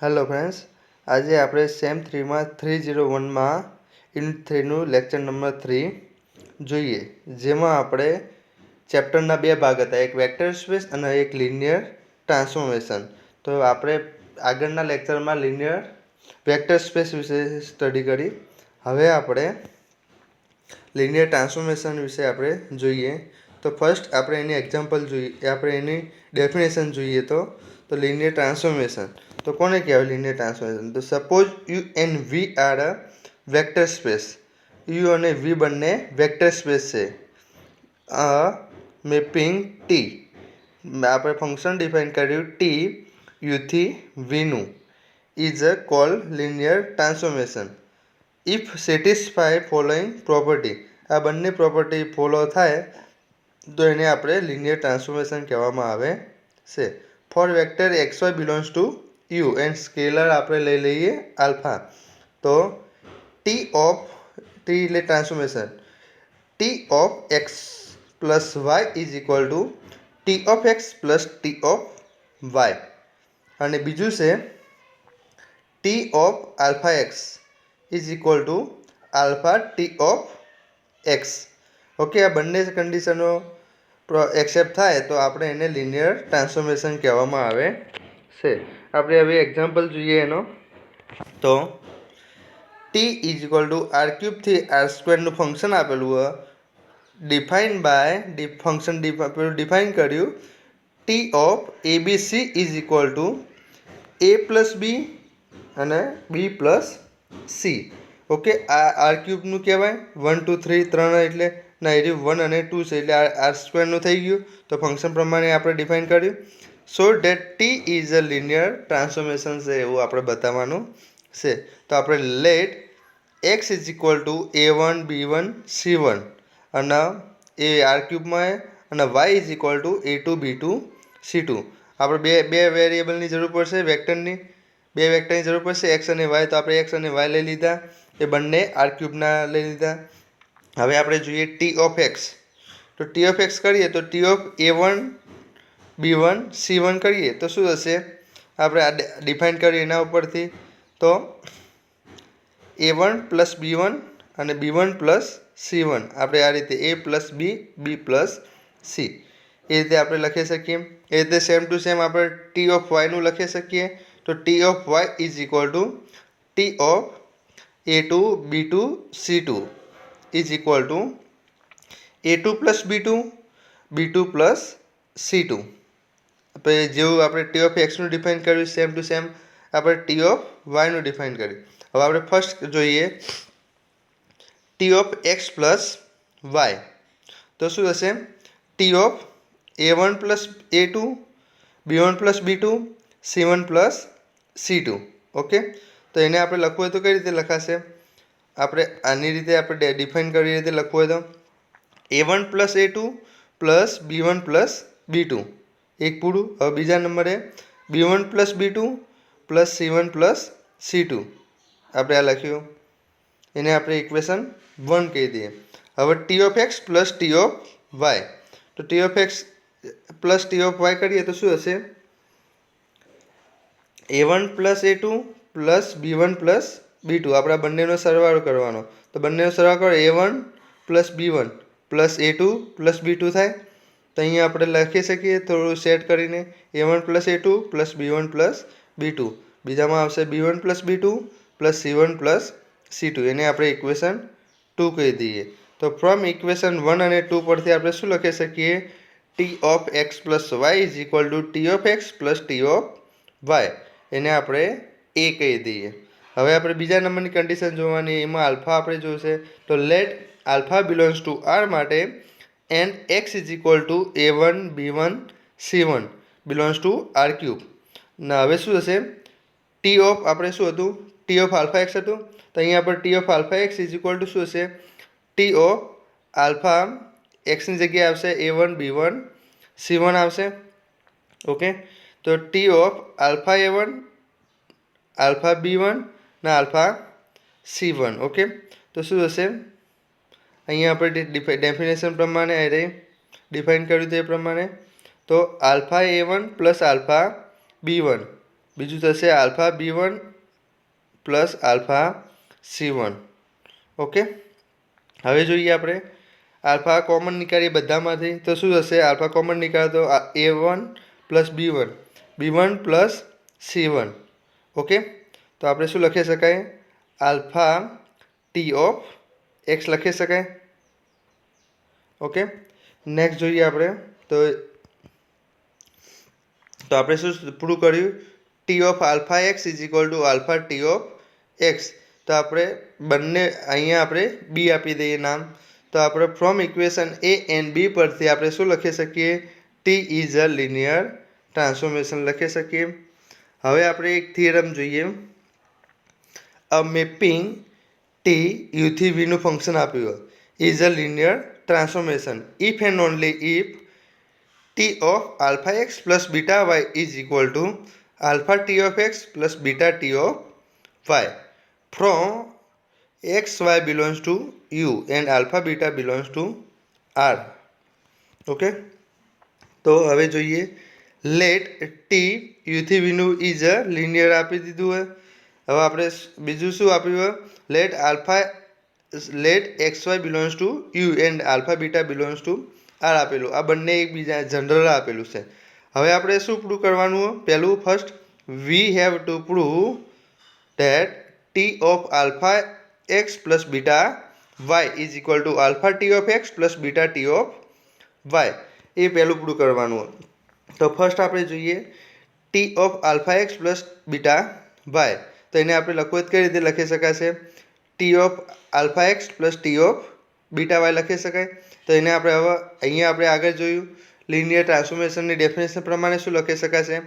Hello friends, आज आप same 3 में 301 में यूनिट 3 लेक्चर नंबर 3 જોઈએ જેમાં આપણે ચેપ્ટરના બે ભાગ હતા, એક વેક્ટર સ્પેસ અને એક લિનિયર ટ્રાન્સફોર્મેશન. તો આપણે આગળના લેક્ચરમાં લિનિયર વેક્ટર સ્પેસ વિશે સ્ટડી કરી. હવે આપણે લિનિયર ટ્રાન્સફોર્મેશન વિશે આપણે જોઈએ. તો ફર્સ્ટ આપણે એની એક્ઝામ્પલ જોઈએ, આપણે એની ડેફિનેશન જોઈએ. તો લિનિયર ટ્રાન્સફોર્મેશન તો કોને કહેવાય લિનિયર ટ્રાન્સફોર્મેશન? તો suppose U and V are a vector space. U અને વી બંને વેક્ટર સ્પેસ છે. મેપિંગ ટી, આપણે ફંક્શન ડિફાઇન કર્યું ટી યુથી વીનું, is a call linear transformation if satisfy following property. આ બંને પ્રોપર્ટી ફોલો થાય તો એને આપણે લિનિયર ટ્રાન્સફોર્મેશન કહેવામાં આવે છે. For vector X Y belongs to U and scalar આપણે લઈ લઈએ આલ્ફા. તો ટી ઓફ ટી એટલે transformation T of X plus Y is equal to T of X plus T of Y. અને બીજું છે T of alpha X is equal to alpha T of X. Okay, આ બંને કન્ડિશનો accept થાય તો આપણે એને લિનિયર ટ્રાન્સફોર્મેશન કહેવામાં આવે છે. આપણે હવે એક્ઝામ્પલ જોઈએ એનો. તો T is equal to R ક્યુબથી આર સ્ક્વેરનું ફંક્શન આપેલું હોય, ડિફાઇન બાય ફંક્શન ડિફાઇન કર્યું T of A B C is equal to A plus B અને બી પ્લસ સી. ઓકે, આ આર ક્યુબનું કહેવાય 1 2 3 3 એટલે ના એ 1 અને 2 છે એટલે આર સ્ક્વેરનું થઈ ગયું. તો ફંક્શન પ્રમાણે આપણે ડિફાઇન કર્યું. So that T is a linear transformation છે એવું આપણે બતાવવાનું છે. તો આપણે let X is equal to A one B one C one અને એ આર ક્યુબમાં અને Y is equal to A two B two C two. આપણે બે વેરિયેબલની જરૂર પડશે, વેક્ટરની બે વેક્ટરની જરૂર પડશે એક્સ અને વાય. તો આપણે એક્સ અને વાય લઈ લીધા, એ બંને આર ક્યુબના લઈ લીધા. હવે આપણે જોઈએ ટી ઓફ એક્સ. તો ટી ઓફ એક્સ કરીએ તો T of A one B one C one કરીએ તો શું હશે? આપણે આ ડિફાઇન કરીએ એના ઉપરથી. તો A one plus B one અને B one plus C one, આપણે આ રીતે A plus B B plus C એ રીતે આપણે લખી શકીએ. એ રીતે સેમ ટુ સેમ આપણે ટી ઓફ વાયનું લખી શકીએ. તો T of Y is equal to T of A two B two C two is equal to A two plus B two plus C two. આપણે જેવું આપણે ટી ઓફ એક્સનું define કર્યું સેમ ટુ સેમ આપણે T of વાયનું define કર્યું. હવે આપણે ફર્સ્ટ જોઈએ T of X plus Y. તો શું હશે? T of A one plus A two B one plus B two C one plus C two. Okay, તો એને આપણે લખવું હોય તો કઈ રીતે લખાશે? આપણે આની રીતે આપણે ડિફાઇન કરી રીતે લખવું હોય તો A one plus A two plus B one plus B two એક પૂરું. હવે બીજા નંબરે B one plus B two plus C one plus C two આપણે આ લખ્યું, એને આપણે ઇક્વેશન 1 કહી દઈએ. હવે T of X plus T of Y. તો T of X plus T of Y કરીએ તો શું હશે? A one plus A two plus B one plus B two, આપણે બંનેનો સરવાળો કરવાનો. તો બંનેનો સરવાળો કરો A one plus B one plus A two plus B two થાય. તો અહીંયા આપણે લખી શકીએ થોડું સેટ કરીને A one plus A two plus B one plus B two. બીજામાં આવશે B one plus B two plus C one plus C two, એને આપણે ઇક્વેશન 2 કહી દઈએ. તો ફ્રોમ ઇક્વેશન 1 અને 2 પરથી આપણે શું લખી શકીએ? T of X plus Y is equal to T of X plus T of Y, એને આપણે એ કહી દઈએ. હવે આપણે બીજા નંબરની કન્ડિશન જોવાની, એમાં આલ્ફા આપણે જોશે. તો let alpha belongs to R માટે and X is equal to A one B one C one belongs to R cube. ના હવે શું હશે? ટી ઓફ આપણે શું હતું? ટી ઓફ આલ્ફા એક્સ હતું. તો અહીંયા આપણે T of alpha X is equal to શું હશે? ટી ઓફ આલ્ફા એક્સની જગ્યાએ આવશે A one B one C one આવશે. ઓકે, તો T of alpha A one alpha B one ને આલ્ફા સી વન. ઓકે, તો શું હશે? અહીંયા આપણે ડેફિનેશન પ્રમાણે ડિફાઇન કર્યું તે પ્રમાણે. તો alpha A one plus alpha B one બીજું થશે alpha B1 plus alpha C1. Okay, હવે જોઈએ આપણે આલ્ફા કોમન નીકાળીએ બધામાંથી તો શું થશે? આલ્ફા કોમન નીકાળે તો A1 plus B1 plus C1. Okay, તો આપણે શું લખી શકાય? આલ્ફા T ઓફ X લખી શકાય. ઓકે, નેક્સ્ટ જોઈએ આપણે તો આપણે શું પ્રૂવ કર્યું? T of alpha X is equal to alpha T of X. તો આપણે બંને અહીંયા આપણે બી આપી દઈએ નામ. તો આપણે from equation A and B પરથી આપણે શું લખી શકીએ? T is a linear transformation લખી શકીએ. હવે આપણે એક થિયરમ જોઈએ. અ મેપિંગ T U થી V નું ફંક્શન આપ્યું is a linear transformation if and only if T of alpha x plus beta y is equal to alpha T of x plus beta T of y from x y belongs to U and alpha beta belongs to R. Okay, તો હવે જોઈએ let T U થી V નું is a linear આપી દીધું હોય. હવે આપણે બીજું શું આપ્યું હોય? Let X Y belongs to U and alpha beta belongs to R આપેલું. આ બંને એકબીજા જનરલ આપેલું છે. હવે આપણે શું પ્રૂવ કરવાનું? પહેલું first we have to prove that T of alpha X plus beta Y is equal to alpha T of X plus beta T of Y. એ પહેલું પ્રૂવ કરવાનું. તો ફર્સ્ટ આપણે જોઈએ T of alpha X plus beta Y. તો એને આપણે લખવું કઈ રીતે લખી શકાશે? T of alpha X plus T of beta Y લખી શકાય. તો એને આપણે હવે અહીંયા આપણે આગળ જોયું લિનિયર ટ્રાન્સફોર્મેશનની ડેફિનેશન પ્રમાણે શું લખી શકાશે?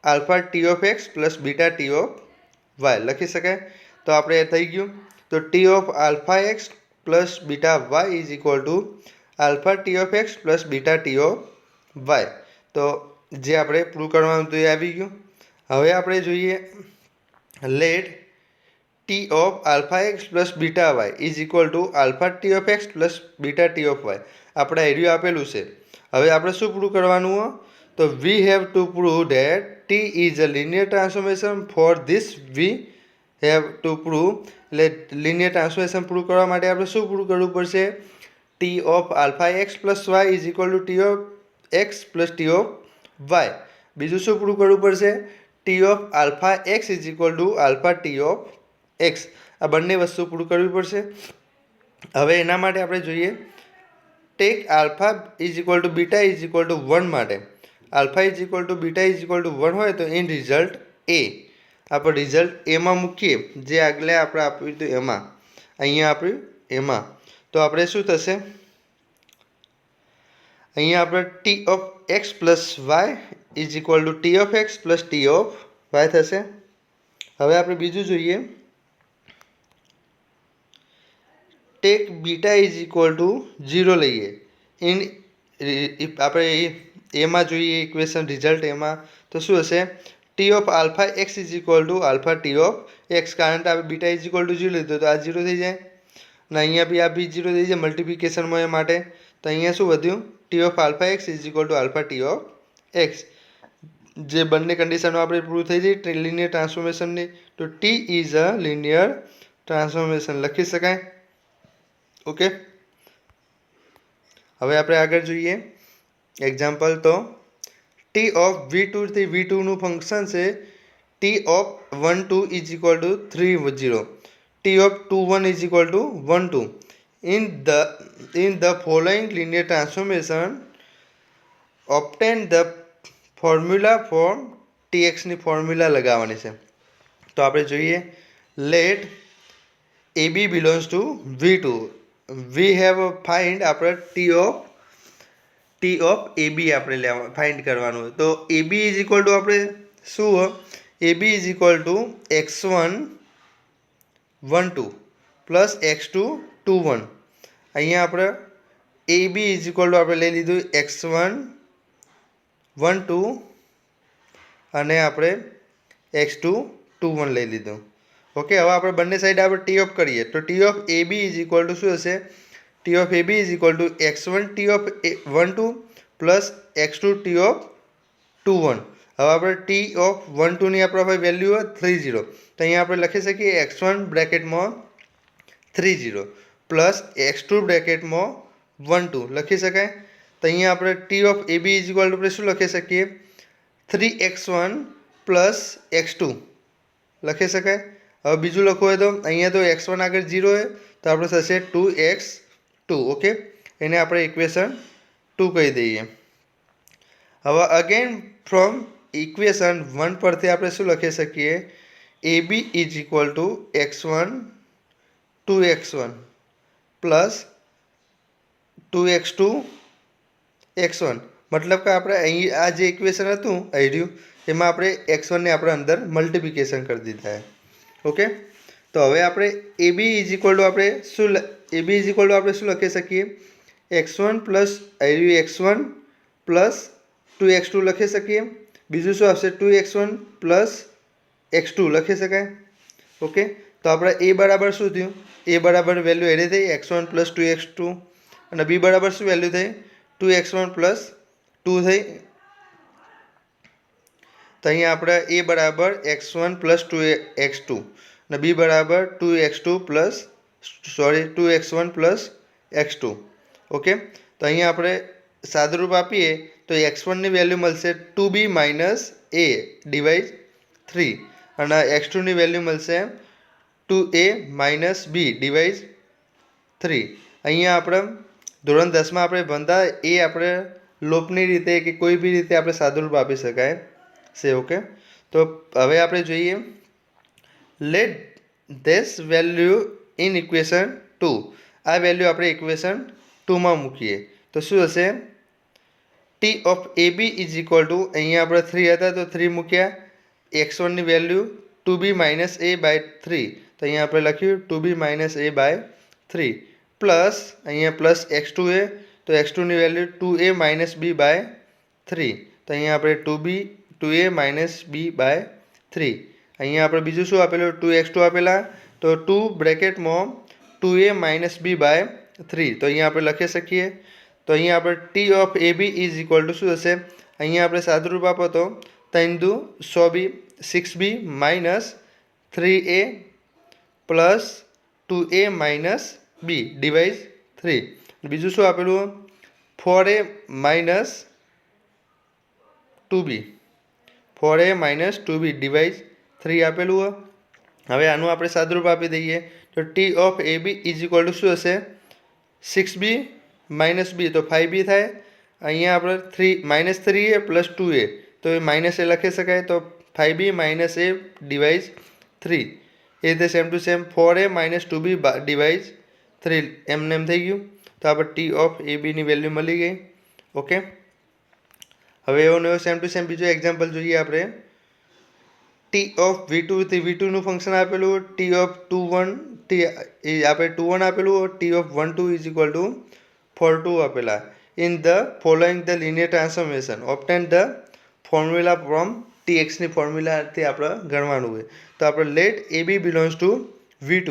Alpha T of X plus beta T of Y લખી શકાય. તો આપણે એ થઈ ગયું. તો T of alpha X plus beta Y is equal to alpha T of X plus beta T of Y. તો જે આપણે પ્રૂવ કરવાનું હતું એ આવી ગયું. હવે આપણે જોઈએ let T of alpha X plus beta Y is equal to alpha T of X plus beta T of Y. આપણે એરિયો આપેલું છે. હવે આપણે શું પ્રૂવ કરવાનું? તો we have to prove that T is a linear transformation. For this we have to prove. એટલે લિનિયર ટ્રાન્સફોર્મેશન પ્રૂવ કરવા માટે આપણે શું પ્રૂવ કરવું પડશે? T of alpha X plus Y is equal to T of X plus T of Y. બીજું શું prove કરવું પડશે? T of alpha X is equal to alpha T of X. આ બંને વસ્તુ પ્રૂવ કરવી પડશે. હવે એના માટે આપણે જોઈએ take alpha is equal to beta is equal to 1 માટે alpha is equal to beta is equal to 1 હોય તો ઇન રિઝલ્ટ એ આપણે રિઝલ્ટ એમાં મૂકીએ જે આગળ આપણે આપ્યું હતું એમાં. અહીંયા આપ્યું એમાં. તો આપણે શું થશે? અહીંયા આપણે T of X plus Y is equal to T of X plus T of Y થશે. હવે આપણે બીજું જોઈએ take beta is equal to 0 લઈએ. આપણે એમાં જોઈએ ઇક્વેશન રિઝલ્ટ એમાં. તો શું હશે? T of alpha X is equal to alpha T of x. કારણ કે આપણે બીટા ઇઝ ઇક્વલ ટુ 0 લીધું તો આ 0 થઈ જાય ને અહીંયા બી આ બી 0 થઈ જાય મલ્ટિપ્લિકેશનમાં એ માટે. તો અહીંયા શું વધ્યું? T of alpha X is equal to alpha T of x. જે બંને કન્ડિશનો આપણે પ્રૂવ થઈ જાય લિનિયર ટ્રાન્સફોર્મેશનની. તો T is a linear transformation લખી શકાય. ઓકે, હવે આપણે આગળ જોઈએ એક્ઝામ્પલ. તો ટી ઓફ V2 થી V2 નું ફંક્શન છે T of 1 2 is equal two 3 0. T of 2 1 is equal to 1 2. in the following linear transformation obtain the formula for tx ની ફોર્મ્યુલા લગાવવાની છે. તો આપણે જોઈએ let AB belongs to V2. we have find આપણે T of AB આપણે find કરવાનું. તો AB ઇઝ ઇક્વલ ટુ આપણે શું? AB is equal to x1 1 2 પ્લસ x2 2 1. અહીંયા આપણે AB ઇઝ ઇક્વલ ટુ આપણે લઈ લીધું x1 1 2 અને આપણે x2 2 1 લઈ લીધું. ઓકે, હવે આપણે બંને સાઈડ આપણે ટી ઓફ કરીએ તો T of AB is equal to શું હશે? T of AB is equal to x1 T of 1 2 પ્લસ x2 ટી ઓફ 2 1. હવે આપણે ટી ઓફ 1 2ની આપણા પાસે વેલ્યુ 30, તો અહીંયા આપણે લખી શકીએ x1 બ્રેકેટમાં 30 પ્લસ x2 બ્રેકેટમાં 1 2 લખી શકાય. તો અહીંયા આપણે T of A B is equal to આપણે શું લખી શકીએ 3x1 પ્લસ x2 લખી શકાય. હવે બીજું લખવું હોય તો અહીંયા તો x1 આગળ 0 હોય તો આપણે થશે 2x2. ઓકે, એને આપણે ઇક્વેશન 2 કહી દઈએ. હવે અગેન ફ્રોમ ઇક્વેશન 1 પરથી આપણે શું લખી શકીએ A B is equal to x1 2x1 plus 2x2 x1. મતલબ કે આપણે અહીં આ જે ઇક્વેશન હતું આવ્યું એમાં આપણે x1ને આપણે અંદર મલ્ટિપ્લિકેશન કરી દીધા. ઓકે, તો હવે આપણે એ બી ઇઝ ઇક્વલ ટુ આપણે શું લખી શકીએ x1 પ્લસ આવ્યું x1 પ્લસ 2x2 લખી શકીએ. બીજું શું આવશે 2x1 પ્લસ x2 લખી શકાય. ઓકે, તો આપણે એ બરાબર શું થયું એ બરાબર વેલ્યુ એની થઈ x1 પ્લસ 2x2 અને બી બરાબર શું વેલ્યુ થઈ 2x1 પ્લસ 2 થઈ. તો અહીંયા આપણે એ બરાબર x1 પ્લસ 2x2 અને બી બરાબર 2x1 પ્લસ x2. ઓકે, તો અહીંયા આપણે સાદુરૂપ આપીએ તો x1ની વેલ્યુ મળશે 2b માઇનસ a ડિવાઇડ 3 અને x2ની વેલ્યુ મળશે 2a માઇનસ b ડિવાઇડ 3. અહીંયા આપણે ધોરણ 10માં આપણે ભણતા એ આપણે લોપની રીતે કે કોઈ બી રીતે આપણે સાદુરૂપ આપી શકાય છે. ઓકે, તો હવે આપણે જોઈએ let this value in equation 2. આ વેલ્યુ આપણે ઇક્વેશન 2માં મૂકીએ તો શું હશે T of A B is equal to અહીંયા આપણે 3 હતા તો 3 મૂક્યા x1ની value 2b minus a by 3 તો અહીંયા આપણે લખ્યું 2b minus a by 3 plus અહીંયા પ્લસ x2a તો x2ની value 2a minus b by 3 તો અહીંયા આપણે 2a માઇનસ b બાય 3. અહીંયા આપણે બીજું શું આપેલું 2x2 આપેલા તો 2 બ્રેકેટમાં 2a માઇનસ b બાય 3 તો અહીંયા આપણે લખી શકીએ. તો અહીંયા આપણે T of A B is equal to શું હશે અહીંયા આપણે સાદુરૂપ આપો તો 3 દુ 100b 6b minus 3a plus 2a minus b divide 3. બીજું શું આપેલું 4a માઇનસ 2b ડિવાઇડ 3 આપેલું. હવે આનું આપણે સાદુરૂપ આપી દઈએ તો T of A B is equal to શું હશે 6b માઇનસ b તો 5b થાય. અહીંયા આપણે 3a પ્લસ 2a તો એ માઇનસ એ લખી શકાય તો 5b માઇનસ a ડિવાઇડ 3. એ રીતે same to same 4a minus 2b divide 3 એમ થઈ ગયું. તો આપણે ટી ઓફ એ બીની વેલ્યુ મળી ગઈ. ઓકે, હવે એવો નવો સેમ ટુ સેમ બીજો એક્ઝામ્પલ જોઈએ આપણે ટી ઓફ v2 v2નું ફંક્શન આપેલું ટી ઓફ 2 1 આપણે 2 1 આપેલું T of 1 2 is equal to 4 2 આપેલા. In the following the linear transformation obtain the formula from txની ફોર્મ્યુલાથી આપણે ગણવાનું હોય તો આપણે let A B belongs to v2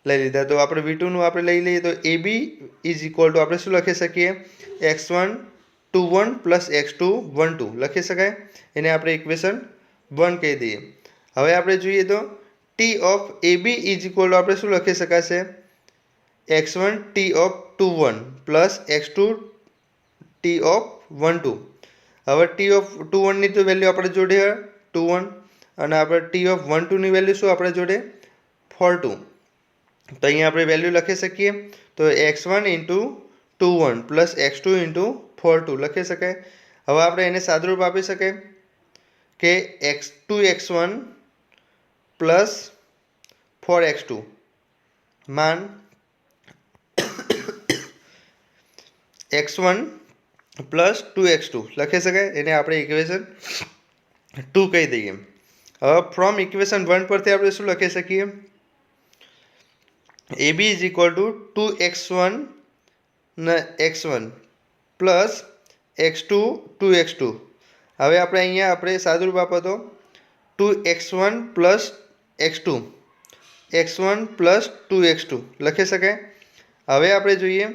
લઈ લીધા. તો આપણે v2નું આપણે લઈ લઈએ તો એ બી ઇઝ ઇક્વલ ટુ આપણે શું લખી શકીએ x1 2 1 પ્લસ x2 1 2 લખી શકાય. એને આપણે ઇક્વેશન 1 કહી દઈએ. હવે આપણે જોઈએ તો T of A B is equal to આપણે શું લખી શકાશે x1 T of 2 1 plus x2 T of 1 2. હવે ટી ઓફ 2 1ની તો વેલ્યુ આપણે જોડે 2 1 અને આપણે ટી ઓફ 1 2ની વેલ્યુ શું આપણે જોડે 4 2. તો અહીંયા આપણે વેલ્યુ લખી શકીએ તો x1 into 2 1 plus x2 into 4 2 લખી શકાય. હવે આપણે એને સાદુરૂપ આપી શકાય કે x1 પ્લસ 4x2 માન x1 પ્લસ 2x2 લખી શકાય. એને આપણે ઇક્વેશન 2 કહી દઈએ. હવે ફ્રોમ ઇક્વેશન 1 પરથી આપણે શું લખી શકીએ A B is equal to 2x1 x1 plus x2 2x2. હવે આપણે અહીંયા આપણે સાદુરૂપ આપો તો 2x1 plus x2 x1 plus 2x2 લખી શકાય. હવે આપણે જોઈએ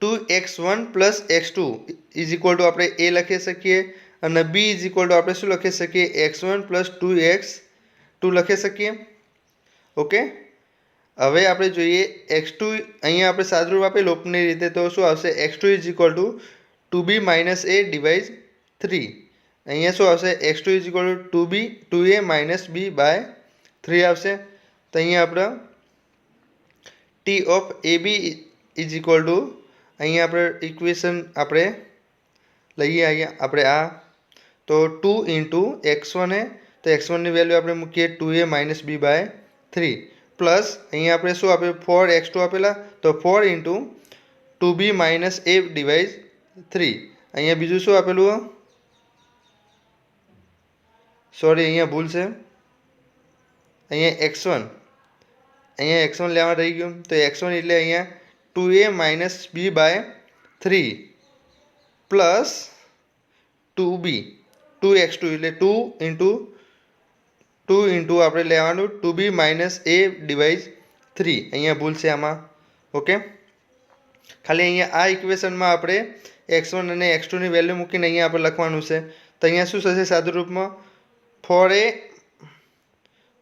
2x1 plus x2 is equal to આપણે એ લખી શકીએ અને બી ઇઝ ઇક્વલ ટુ આપણે શું લખી શકીએ x1 પ્લસ 2x2 લખી શકીએ. ઓકે, હવે આપણે જોઈએ x2 અહીંયા આપણે સાદુરૂપ આપી લોપની રીતે, તો શું આવશે x2 is equal to 2b minus a divide 3. અહીંયા શું આવશે x2 is equal to 2a minus b by 3 આવશે. તો અહીંયા આપણે T of A B is equal to અહીંયા આપણે ઇક્વેશન આપણે લઈએ અહીંયા આપણે આ તો 2 ઇન્ટુ x1 તો x1ની વેલ્યુ આપણે મૂકીએ 2a minus b by 3 plus અહીંયા આપણે શું આપ્યું 4x2 આપેલા તો 4 into 2b minus a divide 3. અહીંયા બીજું શું આપેલું સોરી અહીંયા ભૂલ છે અહીંયા x1 લેવા રહી ગયું તો x1 એટલે અહીંયા 2a minus b by 3 plus 2x2 એટલે 2 ઇન્ટુ આપણે લેવાનું 2b માઇનસ a ડિવાઇઝ 3. અહીંયા ભૂલ છે આમાં. ઓકે, ખાલી અહીંયા આ ઇક્વેશનમાં આપણે x1 અને x2ની વેલ્યુ મૂકીને અહીંયા આપણે લખવાનું છે. તો અહીંયા શું થશે સાદું રૂપમાં 4a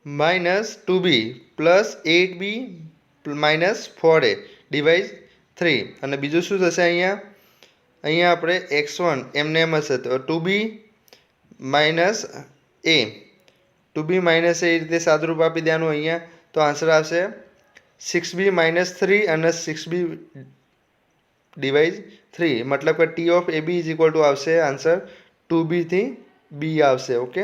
minus 2b plus 8b minus 4a device 3. અને બીજું શું થશે અહીંયા આપણે x1 એમને એમ હશે તો 2b માઇનસ a એ રીતે સાદુરૂપ આપી દેવાનું અહીંયા. તો આન્સર આવશે 6b માઇનસ 3 અને 6b ડિવાઇઝ 3. મતલબ કે T of A B is equal to આવશે આન્સર 2b થી b આવશે. ઓકે.